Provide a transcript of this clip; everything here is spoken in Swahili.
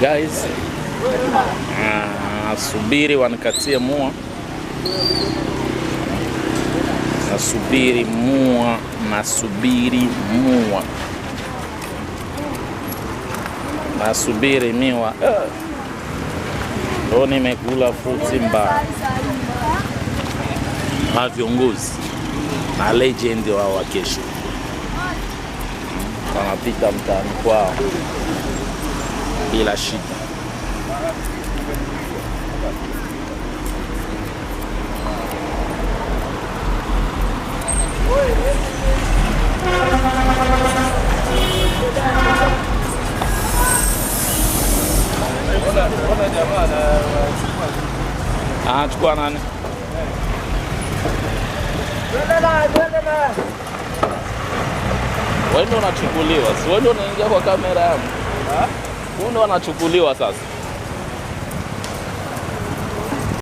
Guys, nasubiri wanikatie mua. Nasubiri mua. Nasubiri miwa. Leo nimekula fruti mbaya. Na viongozi na legend wao wa kesho wanapita mtaani kwao bila shida. Chukua nani? Wewe ndo unachukuliwa, si wewe ndo unaingia kwa kamera yangu. Wewe ndo unachukuliwa sasa.